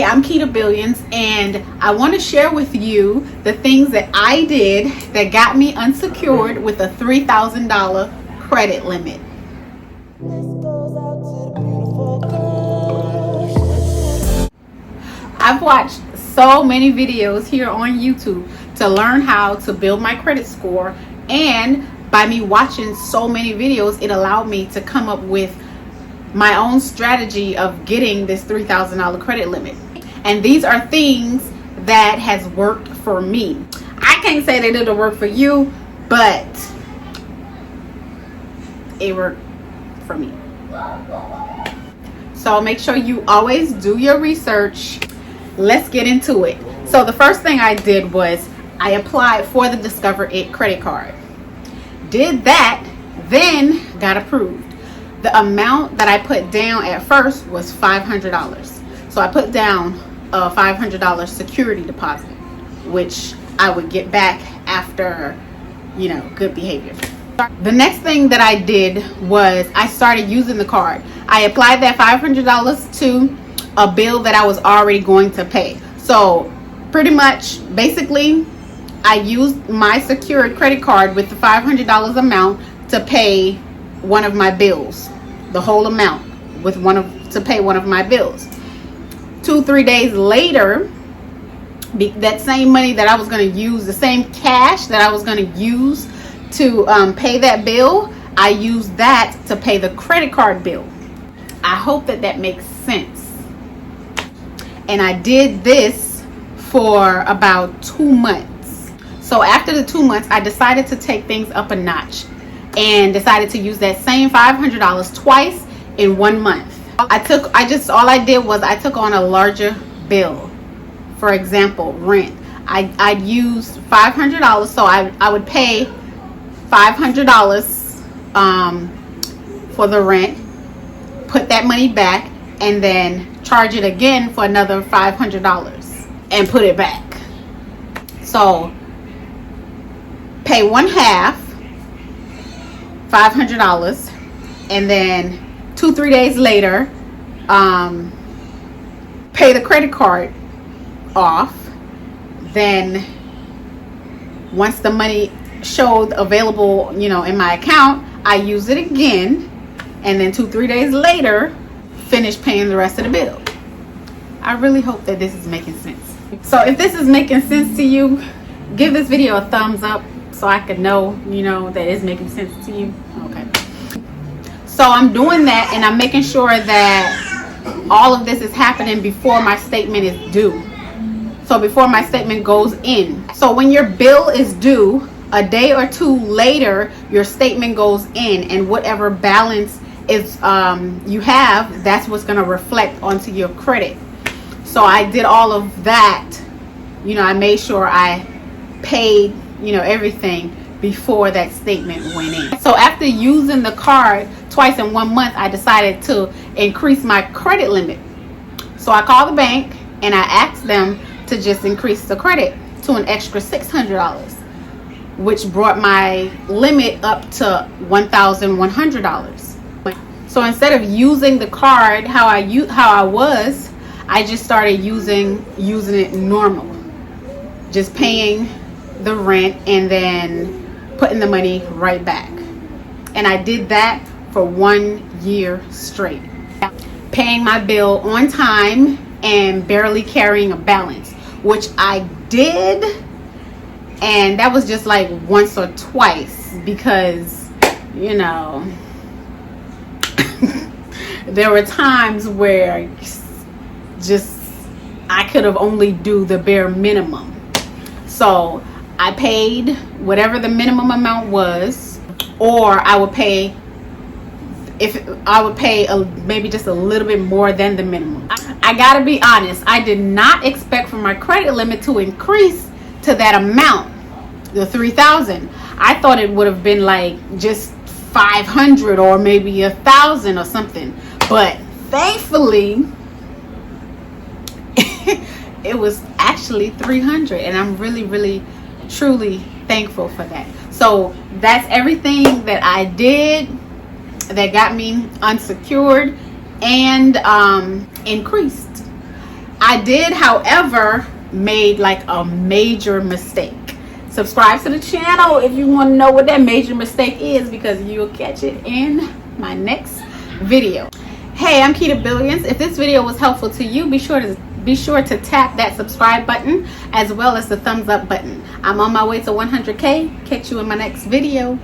Hey, I'm Keita Billions, and I want to share with you the things that I did that got me unsecured with a $3,000 credit limit. I've watched so many videos here on YouTube to learn how to build my credit score, and by me watching so many videos, it allowed me to come up with my own strategy of getting this $3,000 credit limit. And these are things that has worked for me. I can't say that it'll work for you, but it worked for me. So make sure you always do your research. Let's get into it. So the first thing I did was I applied for the Discover It credit card. Did that, then got approved. The amount that I put down at first was $500. So I put down a $500 security deposit, which I would get back after, good behavior. The next thing that I did was I started using the card. I applied that $500 to a bill that I was already going to pay. So pretty much, basically, I used my secured credit card with the $500 amount to pay one of my bills, the whole amount to pay one of my bills. 2-3 days later, that same money that I was going to use, the same cash that I was going to use to pay that bill, I used that to pay the credit card bill. I hope that makes sense. And I did this for about 2 months. So after the 2 months, I decided to take things up a notch and decided to use that same $500 twice in 1 month. All I did was I took on a larger bill. For example, rent. I'd use $500, so I would pay $500 for the rent, put that money back, and then charge it again for another $500 and put it back. So pay one half, $500, and then 2-3 days later, pay the credit card off. Then once the money showed available, in my account, I use it again, and then 2-3 days later, finish paying the rest of the bill. I really hope that this is making sense. So if this is making sense to you, give this video a thumbs up so I could know, that it's making sense to you. Okay. So I'm doing that, and I'm making sure that all of this is happening before my statement is due. So before my statement goes in. So when your bill is due, a day or two later, your statement goes in, and whatever balance is you have, that's what's going to reflect onto your credit. So I did all of that. I made sure I paid, everything before that statement went in. So after using the card twice in 1 month, I decided to increase my credit limit. So I called the bank and I asked them to just increase the credit to an extra $600, which brought my limit up to $1,100. So instead of using the card how I was, I just started using it normal, just paying the rent and then putting the money right back. And I did that for 1 year straight, paying my bill on time and barely carrying a balance, which I did. And that was just like once or twice because, there were times where I could have only do the bare minimum. So I paid whatever the minimum amount was, or I would pay maybe just a little bit more than the minimum. I gotta be honest, I did not expect for my credit limit to increase to that amount, the $3,000. I thought it would have been like just $500 or maybe $1,000 or something, but thankfully it was actually $300, and I'm really truly thankful for that. So that's everything that I did that got me unsecured and increased. I did, however, made like a major mistake. Subscribe to the channel if you want to know what that major mistake is, because you'll catch it in my next video. Hey, I'm Keita Billions. If this video was helpful to you, be sure to tap that subscribe button as well as the thumbs up button. I'm on my way to 100K. Catch you in my next video.